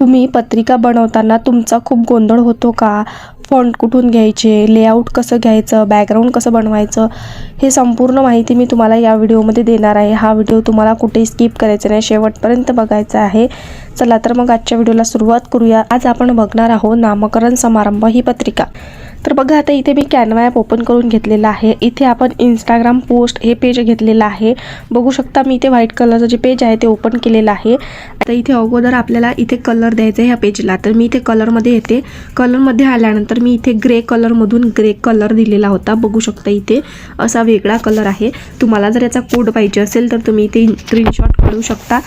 तुम्ही पत्रिका बनवताना तुमचा खूप गोंधळ होतो का? फॉन्ट कुठून घ्यायचे, लेआउट कसं घ्यायचं, बॅकग्राऊंड कसं बनवायचं, हे संपूर्ण माहिती मी तुम्हाला या व्हिडिओमध्ये देणार आहे. हा व्हिडिओ तुम्हाला कुठेही स्किप करायचा नाही, शेवटपर्यंत बघायचा आहे. चला तर मग आजच्या व्हिडिओला सुरुवात करूया. आज आपण बघणार आहोत नामकरण समारंभ ही पत्रिका. तर बघा, आता इथे मी कॅनवा ॲप ओपन करून घेतलेला आहे. इथे आपण इंस्टाग्राम पोस्ट हे पेज घेतलेलं आहे. बघू शकता मी इथे व्हाईट कलरचं जे पेज आहे ते ओपन केलेलं आहे. आता इथे अगोदर आपल्याला इथे कलर द्यायचा आहे ह्या पेजला. तर मी इथे कलरमध्ये येते. कलरमध्ये आल्यानंतर मी इथे ग्रे कलरमधून ग्रे कलर दिलेला होता. बघू शकता इथे असा वेगळा कलर आहे. तुम्हाला जर याचा कोड पाहिजे असेल तर तुम्ही इथे स्क्रीनशॉट काढू शकता.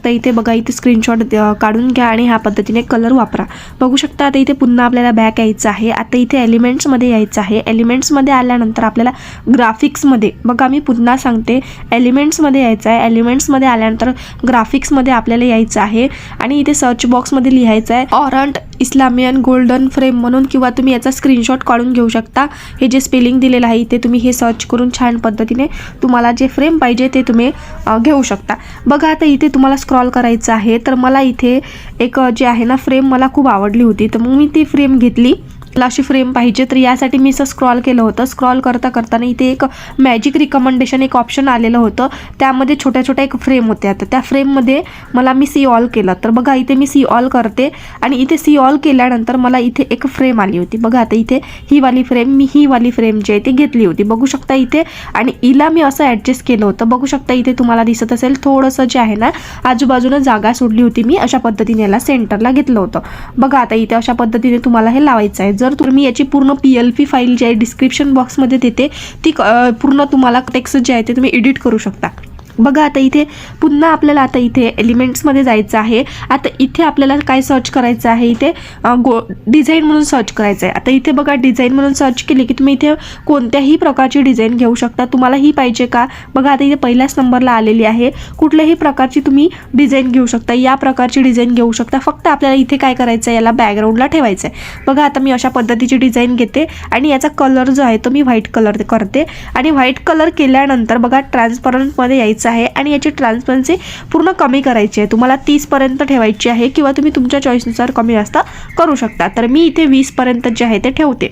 इथे बघा, इथे स्क्रीनशॉट काढून घ्या आणि ह्या पद्धतीने कलर वापरा. बघू शकता आता इथे पुन्हा आपल्याला बॅक यायचं आहे. आता इथे एलिमेंट्समध्ये यायचं आहे. एलिमेंट्समध्ये आल्यानंतर आपल्याला ग्राफिक्समध्ये, बघा मी पुन्हा सांगते, एलिमेंट्समध्ये यायचं आहे. एलिमेंट्समध्ये आल्यानंतर ग्राफिक्समध्ये आपल्याला यायचं आहे आणि इथे सर्च बॉक्समध्ये लिहायचं आहे ऑरंट इस्लामियन गोल्डन फ्रेम म्हणून, किंवा तुम्ही याचा स्क्रीनशॉट काढून घेऊ शकता. हे जे स्पेलिंग दिलेलं आहे इथे तुम्ही हे सर्च करून छान पद्धतीने तुम्हाला जे फ्रेम पाहिजे ते तुम्ही घेऊ शकता. बघा आता इथे तुम्हाला स्क्रॉल करायचं आहे. तर मला इथे एक जे आहे ना फ्रेम मला खूप आवडली होती, तर मग मी ती फ्रेम घेतली. मला अशी फ्रेम पाहिजे, तर यासाठी मी असं स्क्रॉल केलं होतं. स्क्रॉल करताना इथे एक मॅजिक रिकमेंडेशन एक ऑप्शन आलेलं होतं. त्यामध्ये छोट्या छोट्या एक फ्रेम होत्या. तर त्या फ्रेममध्ये मी सी ऑल केलं. तर बघा इथे मी सी ऑल करते आणि इथे सी ऑल केल्यानंतर मला इथे एक फ्रेम आली होती. बघा आता इथे ही वाली फ्रेम जी आहे ती घेतली होती. बघू शकता इथे, आणि हिला मी असं ॲडजस्ट केलं होतं. बघू शकता इथे तुम्हाला दिसत असेल थोडंसं जे आहे ना आजूबाजूनं जागा सोडली होती. मी अशा पद्धतीने याला सेंटरला घेतलं होतं. बघा आता इथे अशा पद्धतीने तुम्हाला हे लावायचं आहे. जर तुम्ही याची पूर्ण PLP फाईल जी आहे डिस्क्रिप्शन बॉक्समध्ये देते, ती पूर्ण तुम्हाला टेक्स्ट जे आहे ते तुम्ही एडिट करू शकता. बघा आता इथे पुन्हा आपल्याला आता इथे एलिमेंट्समध्ये जायचं आहे. आता इथे आपल्याला काय सर्च करायचं आहे, इथे डिझाईन म्हणून सर्च करायचं आहे. आता इथे बघा डिझाईन म्हणून सर्च केली की तुम्ही इथे कोणत्याही प्रकारची डिझाईन घेऊ शकता. तुम्हाला ही पाहिजे का? बघा आता इथे पहिल्याच नंबरला आलेली आहे. कुठल्याही प्रकारची तुम्ही डिझाईन घेऊ शकता. या प्रकारची डिझाईन घेऊ शकता. फक्त आपल्याला इथे काय करायचं आहे, याला बॅकग्राऊंडला ठेवायचं आहे. बघा आता मी अशा पद्धतीची डिझाईन घेते आणि याचा कलर जो आहे तो मी व्हाईट कलर करते. आणि व्हाईट कलर केल्यानंतर बघा ट्रान्सपरंटमध्ये यायचं आहे आणि याची ट्रान्सपरन्सी पूर्ण कमी करायची आहे. तुम्हाला 30 पर्यंत ठेवायची आहे, किंवा तुम्ही तुमच्या चॉईसनुसार कमी जास्त करू शकता. तर मी इथे 20 पर्यंत जे आहे ते ठेवते.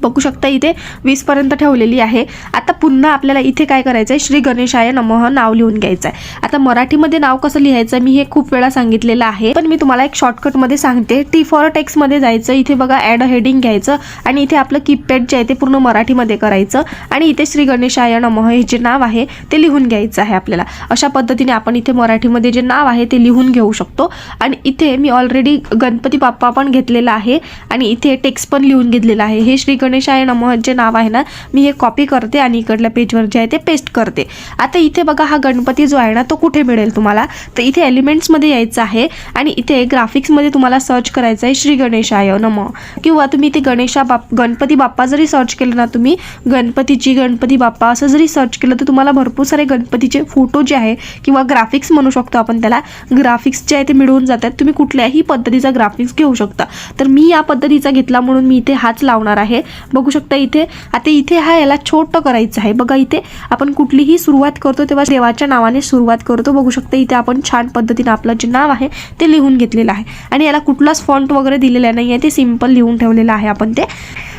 बघू शकता इथे 20 पर्यंत ठेवलेली आहे. आता पुन्हा आपल्याला इथे काय करायचं आहे, श्री गणेशाय नमः नाव लिहून घ्यायचं आहे. आता मराठीमध्ये नाव कसं लिहायचं मी हे खूप वेळा सांगितलेलं आहे, पण मी तुम्हाला एक शॉर्टकटमध्ये सांगते. T फॉर टेक्स्टमध्ये जायचं. इथे बघा ॲड हेडिंग घ्यायचं आणि इथे आपलं कीपॅड जे आहे ते पूर्ण मराठीमध्ये करायचं आणि इथे श्री गणेशाय नमः हे जे नाव आहे ते लिहून घ्यायचं आहे आपल्याला. अशा पद्धतीने आपण इथे मराठीमध्ये जे नाव आहे ते लिहून घेऊ शकतो. आणि इथे मी ऑलरेडी गणपती बाप्पा पण घेतलेला आहे आणि इथे टेक्स्ट पण लिहून घेतलेलं आहे. हे श्री गणेशाय नमः जे नाव आहे ना मी हे कॉपी करते आणि इकडल्या पेजवर जे आहे ते पेस्ट करते. आता इथे बघा हा गणपती जो आहे ना तो कुठे मिळेल तुम्हाला, तर इथे एलिमेंट्समध्ये यायचं आहे आणि इथे ग्राफिक्समध्ये तुम्हाला सर्च करायचं आहे श्री गणेशाय नमः, किंवा तुम्ही ते गणपती बाप्पा जरी सर्च केलं ना, तुम्ही गणपती बाप्पा असं जरी सर्च केलं तर तुम्हाला भरपूर सारे गणपतीचे फोटो जे आहे किंवा ग्राफिक्स म्हणू शकतो आपण त्याला, ग्राफिक्स जे आहे ते मिळून जातात. तुम्ही कुठल्याही पद्धतीचा ग्राफिक्स घेऊ शकता. तर मी या पद्धतीचा घेतला म्हणून मी इथे हाच लावणार आहे. बघू शकता इथे. आता इथे याला छोटं करायचं आहे. बघा इथे आपण कुठलीही सुरुवात करतो तेव्हा देवाच्या नावाने सुरुवात करतो. बघू शकता इथे आपण छान पद्धतीने आपलं जे नाव आहे ते लिहून घेतलेलं आहे आणि याला कुठलाच फॉन्ट वगैरे दिलेला नाही आहे, ते सिम्पल लिहून ठेवलेलं आहे आपण ते.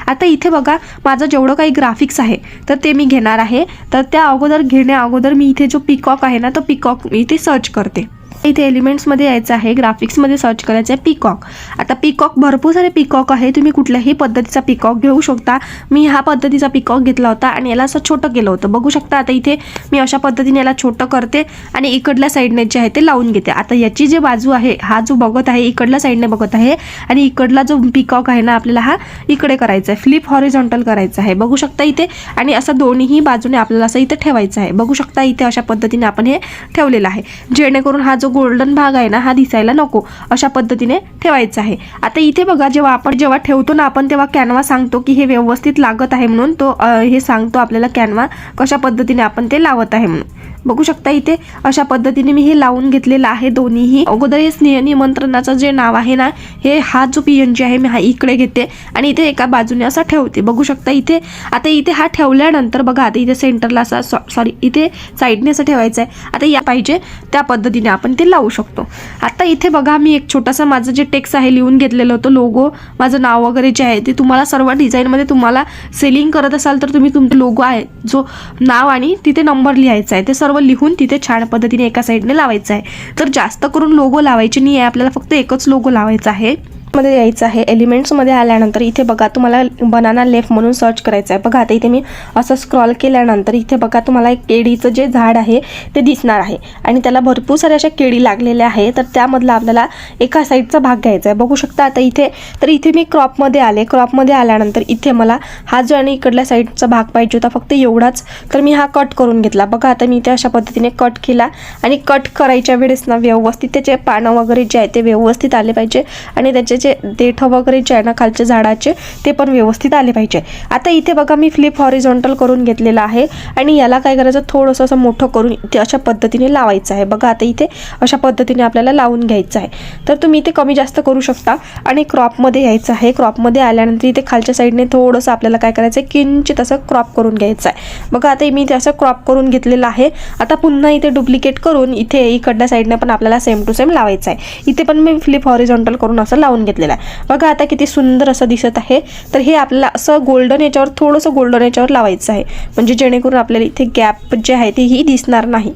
आता इथे बघा माझं जेवढं काही ग्राफिक्स आहे तर ते मी घेणार आहे. तर त्या घेण्या अगोदर मी इथे जो पिकॉक आहे ना तो पिकॉक मी इथे सर्च करते. इथे एलिमेंट्समध्ये यायचं आहे, ग्राफिक्समध्ये सर्च करायचं आहे पिकॉक. आता पिकॉक भरपूर सारे पिकॉक आहे, तुम्ही कुठल्याही पद्धतीचा पिकॉक घेऊ शकता. मी ह्या पद्धतीचा पिकॉक घेतला होता आणि याला असं छोटं केलं होतं. बघू शकता आता इथे मी अशा पद्धतीने याला छोटं करते आणि इकडल्या साईडने जे आहे ते लावून घेते. आता याची जे बाजू आहे, हा जो बघत आहे इकडल्या साईडने बघत आहे आणि इकडला जो पिकॉक आहे ना आपल्याला हा इकडे करायचा आहे, फ्लिप हॉरिझॉन्टल करायचा आहे. बघू शकता इथे. आणि असं दोन्ही बाजूने आपल्याला असं इथे ठेवायचं आहे. बघू शकता इथे अशा पद्धतीने आपण हे ठेवलेलं आहे, जेणेकरून हा जो गोल्डन भाग आहे ना हा दिसायला नको, अशा पद्धतीने ठेवायचा आहे. आता इथे बघा जेव्हा ठेवतो ना आपण तेव्हा कॅनवा सांगतो की हे व्यवस्थित लागत आहे म्हणून, तो हे सांगतो आपल्याला कॅनवा कशा पद्धतीने आपण ते लावत आहे म्हणून. बघू शकता इथे अशा पद्धतीने मी हे लावून घेतलेलं आहे दोन्हीही. अगोदर हे स्नेह निमंत्रणाचं जे नाव आहे ना, हे हा जो PNG आहे मी हा इकडे घेते आणि इथे एका बाजूने असा ठेवते. बघू शकता इथे. आता इथे हा ठेवल्यानंतर बघा आता इथे सेंटरला असा सॉरी इथे साईडने असं ठेवायचं आहे. आता या पाहिजे त्या पद्धतीने आपण ते लावू शकतो. आता इथे बघा मी एक छोटासा माझं जे टेक्स्ट आहे लिहून घेतलेलं होतं, लोगो माझं नाव वगैरे जे आहे ते तुम्हाला सर्व डिझाईनमध्ये तुम्हाला सेलिंग करत असाल तर तुम्ही तुमचा लोगो आहे जो नाव आणि तिथे नंबर लिहायचा आहे ते सर्व लिहून तिथे छान पद्धतीने एका साईडने लावायचं आहे. तर जास्त करून लोगो लावायचे नाही आहे, आपल्याला फक्त एकच लोगो लावायचा आहे. मध्ये यायचं आहे. एलिमेंट्समध्ये आल्यानंतर इथे बघा तुम्हाला बनाना लेफ म्हणून सर्च करायचं आहे. बघा आता इथे मी असं स्क्रॉल केल्यानंतर इथे बघा तुम्हाला एक केळीचं जे झाड आहे ते दिसणार आहे आणि त्याला भरपूर साऱ्या अशा केळी लागलेल्या आहे. तर त्यामधला आपल्याला एका साईडचा भाग घ्यायचा आहे. बघू शकता आता इथे. तर इथे मी क्रॉपमध्ये आले. क्रॉपमध्ये आल्यानंतर इथे मला हा जो आणि इकडल्या साईडचा भाग पाहिजे होता फक्त एवढाच, तर मी हा कट करून घेतला. बघा आता मी इथे अशा पद्धतीने कट केला आणि कट करायच्या वेळेस ना व्यवस्थित त्याचे पानं वगैरे जे आहे ते व्यवस्थित आले पाहिजे आणि त्याचे जे देठ वगैरे जे आहे ना खालच्या झाडाचे ते पण व्यवस्थित आले पाहिजे. आता इथे बघा मी फ्लिप हॉरिझॉन्टल करून घेतलेला आहे आणि याला काय करायचं थोडंसं असं मोठं करून इथे अशा पद्धतीने लावायचं आहे. बघा आता इथे अशा पद्धतीने आपल्याला लावून घ्यायचं आहे. तर तुम्ही इथे कमी जास्त करू शकता आणि क्रॉपमध्ये यायचं आहे. क्रॉपमध्ये आल्यानंतर इथे खालच्या साईडने थोडंसं आपल्याला काय करायचं आहे किंचित असं क्रॉप करून घ्यायचं आहे. बघा आता मी ते असं क्रॉप करून घेतलेलं आहे. आता पुन्हा इथे डुप्लिकेट करून इथे इकडल्या साईडने पण आपल्याला सेम टू सेम लावायचं आहे. इथे पण मी फ्लिप हॉरिझॉन्टल करून असं लावून घेतलेलं आहे. बघा आता किती सुंदर असं दिसत आहे. तर हे आपल्याला असं गोल्डन याच्यावर थोडंसं गोल्डन याच्यावर लावायचं आहे म्हणजे जेणेकरून आपल्याला इथे गॅप जे आहे ते ही दिसणार नाही.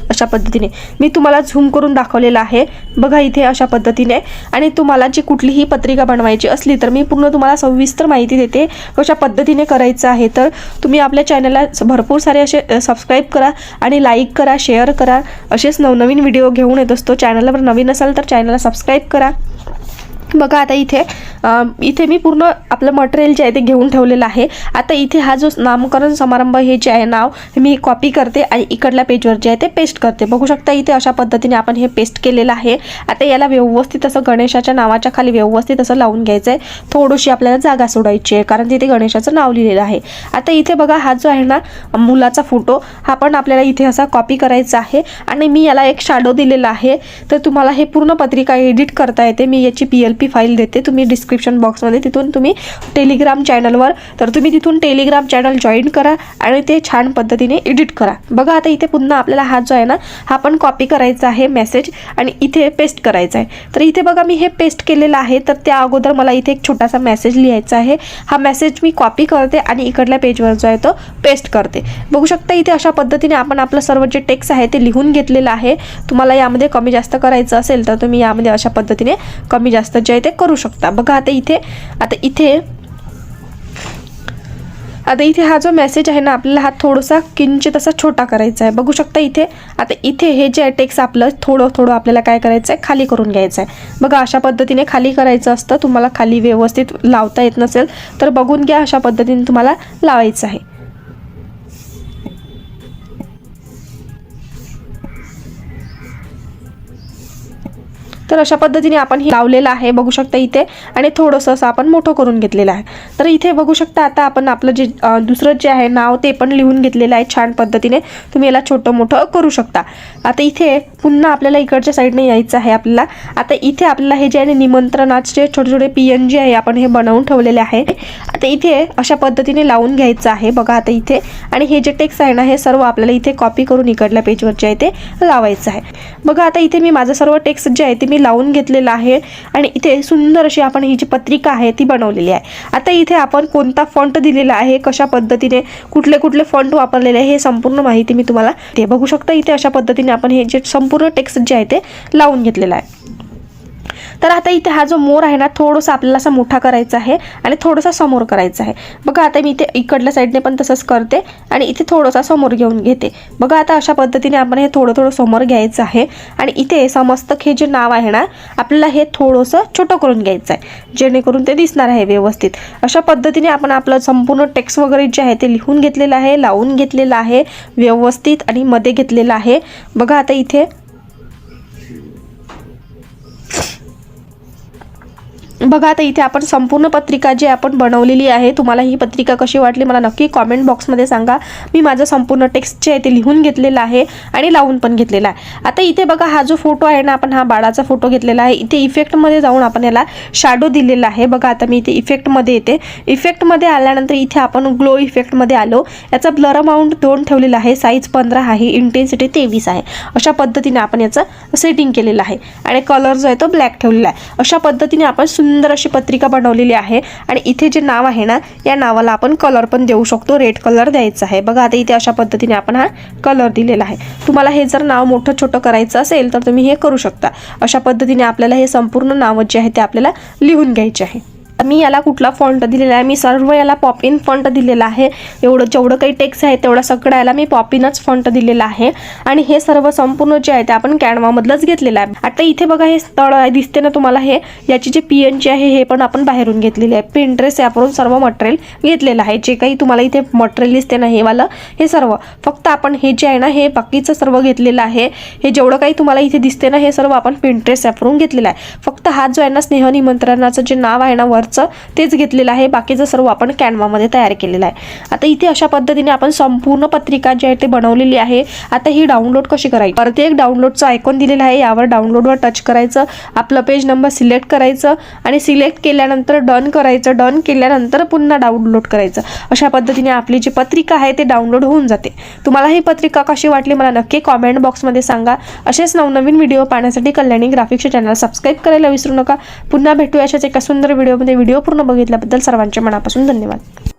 अशा पद्धतीने मी तुम्हाला झूम करून दाखवलेलं आहे. बघा इथे अशा पद्धतीने. आणि तुम्हाला जी कुठलीही पत्रिका बनवायची असली तर मी पूर्ण तुम्हाला सविस्तर माहिती देते कशा पद्धतीने करायचं आहे. तर तुम्ही आपल्या चॅनलला भरपूर सारे असे सबस्क्राईब करा आणि लाईक करा, शेअर करा. असेच नवनवीन व्हिडिओ घेऊन येत असतो. चॅनलवर नवीन असाल तर चॅनलला सबस्क्राईब करा. बघा आता इथे मी पूर्ण आपलं मटेरियल जे आहे ते घेऊन ठेवलेलं आहे. आता इथे हा जो नामकरण समारंभ हे जे आहे नाव मी कॉपी करते आणि इकडल्या पेजवर जे आहे ते पेस्ट करते. बघू शकता इथे अशा पद्धतीने आपण हे पेस्ट केलेलं आहे. आता याला व्यवस्थित असं गणेशाच्या नावाच्या खाली व्यवस्थित असं लावून घ्यायचं आहे. थोडीशी आपल्याला जागा सोडायची आहे कारण तिथे गणेशाचं नाव लिहिलेलं आहे. आता इथे बघा हा जो आहे ना मुलाचा फोटो हा पण आपल्याला इथे असा कॉपी करायचा आहे आणि मी याला एक शॅडो दिलेला आहे. तर तुम्हाला हे पूर्ण पत्रिका एडिट करता येते. मी याची PLP फाईल देते. तुम्ही डिस्क्रिप्शन बॉक्समध्ये तिथून तुम्ही टेलिग्राम चॅनलवर तर तुम्ही तिथून टेलिग्राम चॅनल जॉईन करा आणि ते छान पद्धतीने एडिट करा. बघा आता इथे पुन्हा आपल्याला हा जो आहे ना हा पण कॉपी करायचा आहे मेसेज आणि इथे पेस्ट करायचा आहे. तर इथे बघा मी हे पेस्ट केलेलं आहे. तर त्या अगोदर मला इथे एक छोटासा मेसेज लिहायचा आहे. हा मेसेज मी कॉपी करते आणि इकडल्या पेजवर जो आहे तो पेस्ट करते. बघू शकता इथे अशा पद्धतीने आपण आपलं सर्व जे टेक्स्ट आहे ते लिहून घेतलेलं आहे. तुम्हाला यामध्ये कमी जास्त करायचं असेल तर तुम्ही यामध्ये अशा पद्धतीने कमी जास्त जे आहे ते करू शकता. बघा आता इथे हा जो मेसेज आहे ना आपल्याला हा थोडासा किंचित असा छोटा करायचा आहे. बघू शकता इथे. आता इथे हे जे टेक्स्ट आपलं थोडं आपल्याला काय करायचं आहे खाली करून घ्यायचं आहे. बघा अशा पद्धतीने खाली करायचं असतं. तुम्हाला खाली व्यवस्थित लावता येत नसेल तर बघून घ्या. अशा पद्धतीने तुम्हाला लावायचं आहे. तर अशा पद्धतीने आपण हे लावलेलं आहे. बघू शकता इथे. आणि थोडंसं असं आपण मोठं करून घेतलेलं आहे. तर इथे बघू शकता आता आपण आपलं जे दुसरं जे आहे नाव ते पण लिहून घेतलेलं आहे छान पद्धतीने. तुम्ही याला छोटं मोठं करू शकता. आता इथे पुन्हा आपल्याला इकडच्या साईडने यायचं आहे आपल्याला. आता इथे आपल्याला हे जे आहे निमंत्रणाचे छोटे छोटे PNG आहे आपण हे बनवून ठेवलेले आहे. आता इथे अशा पद्धतीने लावून घ्यायचं आहे. बघा आता इथे. आणि हे जे टेक्स्ट आहे ना हे सर्व आपल्याला इथे कॉपी करून इकडल्या पेजवर जे आहे ते लावायचं आहे. बघा आता इथे मी माझं सर्व टेक्स्ट जे आहे ते मी लावून घेतलेलं आहे आणि इथे सुंदर अशी आपण ही जी पत्रिका आहे ती बनवलेली आहे. आता इथे आपण कोणता फॉन्ट दिलेला आहे, कशा पद्धतीने कुठले फॉन्ट वापरलेले आहे हे संपूर्ण माहिती मी तुम्हाला ते बघू शकता. इथे अशा पद्धतीने आपण हे जे संपूर्ण टेक्स्ट जे आहे ते लावून घेतलेलं आहे. तर आता इथे हा जो मोर आहे ना थोडासा आपल्याला असा मोठा करायचा आहे आणि थोडासा समोर करायचा आहे. बघा आता मी इथे इकडल्या साईडने पण तसंच करते आणि इथे थोडासा समोर घेऊन घेते. बघा आता अशा पद्धतीने आपण हे थोडं समोर घ्यायचं आहे आणि इथे समस्तक हे जे नाव आहे ना आपल्याला हे थोडंसं छोटं करून घ्यायचं आहे जेणेकरून ते दिसणार आहे व्यवस्थित. अशा पद्धतीने आपण आपलं संपूर्ण टेक्स्ट वगैरे जे आहे ते लिहून घेतलेलं आहे, लावून घेतलेलं आहे व्यवस्थित आणि मध्ये घेतलेलं आहे. बघा आता इथे बघा आता इथे आपण संपूर्ण पत्रिका जी आपण बनवलेली आहे, तुम्हाला ही पत्रिका कशी वाटली मला नक्की कॉमेंट बॉक्समध्ये सांगा. मी माझं संपूर्ण टेक्स्ट जे आहे ते लिहून घेतलेलं आहे आणि लावून पण घेतलेला आहे. आता इथे बघा हा जो फोटो आहे ना, आपण हा बाळाचा फोटो घेतलेला आहे. इथे इफेक्टमध्ये जाऊन आपण याला शॅडो दिलेला आहे. बघा आता मी इथे इफेक्टमध्ये येते. इफेक्टमध्ये आल्यानंतर इथे आपण ग्लो इफेक्टमध्ये आलो. याचा ब्लर अमाऊंट 2 ठेवलेला आहे, साईज 15 आहे, इंटेन्सिटी 23 आहे. अशा पद्धतीने आपण याचं सेटिंग केलेलं आहे आणि कलर जो आहे तो ब्लॅक ठेवलेला आहे. अशा पद्धतीने आपण सुंदर अशी पत्रिका बनवलेली आहे. आणि इथे जे नाव आहे ना, या नावाला आपण कलर पण देऊ शकतो, रेड कलर द्यायचा आहे. बघा आता इथे अशा पद्धतीने आपण हा कलर दिलेला आहे. तुम्हाला हे जर नाव मोठं छोटं करायचं असेल तर तुम्ही हे करू शकता. अशा पद्धतीने आपल्याला हे संपूर्ण नाव जे आहे ते आपल्याला लिहून घ्यायचे आहे. मी याला कुठला फॉन्ट दिलेला आहे, मी सर्व याला पॉप इन फॉन्ट दिलेला आहे. एवढं जेवढं काही टेक्स्ट आहे तेवढं सगळं याला मी पॉप इनच फॉन्ट दिलेला आहे. आणि हे सर्व संपूर्ण जे आहे ते आपण कॅनवामधलंच घेतलेलं आहे. आता इथे बघा हे स्थळ दिसते ना तुम्हाला, हे याची जे PNG आहे हे पण आपण बाहेरून घेतलेले आहे. पिंटरेस्ट ॲपवरून सर्व मटेरियल घेतलेलं आहे. जे काही तुम्हाला इथे मटेरियल दिसते ना, हे वाला हे सर्व फक्त आपण हे जे आहे ना, हे बाकीचं सर्व घेतलेलं आहे. हे जेवढं काही तुम्हाला इथे दिसते ना, हे सर्व आपण पिंटरेस्ट ॲपवरून घेतलेलं आहे. फक्त हा जो आहे ना, स्नेह निमंत्रणाचं जे नाव आहे ना तेच घेतलेलं आहे. बाकीचं सर्व आपण कॅनवामध्ये तयार केलेलं आहे. आता इथे अशा पद्धतीने आपण संपूर्ण पत्रिका जी आहे ते बनवलेली आहे. आता ही डाउनलोड कशी करायची, प्रत्येक डाउनलोडचा आयकॉन दिलेला आहे, यावर डाउनलोडवर टच करायचं, आपलं पेज नंबर सिलेक्ट करायचं आणि सिलेक्ट केल्यानंतर डन करायचं. डन केल्यानंतर पुन्हा डाउनलोड करायचं. अशा पद्धतीने आपली जी पत्रिका आहे ते डाउनलोड होऊन जाते. तुम्हाला ही पत्रिका कशी वाटली मला नक्की कॉमेंट बॉक्समध्ये सांगा. असेच नवनवीन व्हिडिओ पाहण्यासाठी कल्याणी ग्राफिक्सचे चॅनल सबस्क्राईब करायला विसरू नका. पुन्हा भेटू अशाच एका सुंदर व्हिडिओमध्ये. व्हिडिओ पूर्ण बघितल्याबद्दल सर्वांचे मनापासून धन्यवाद.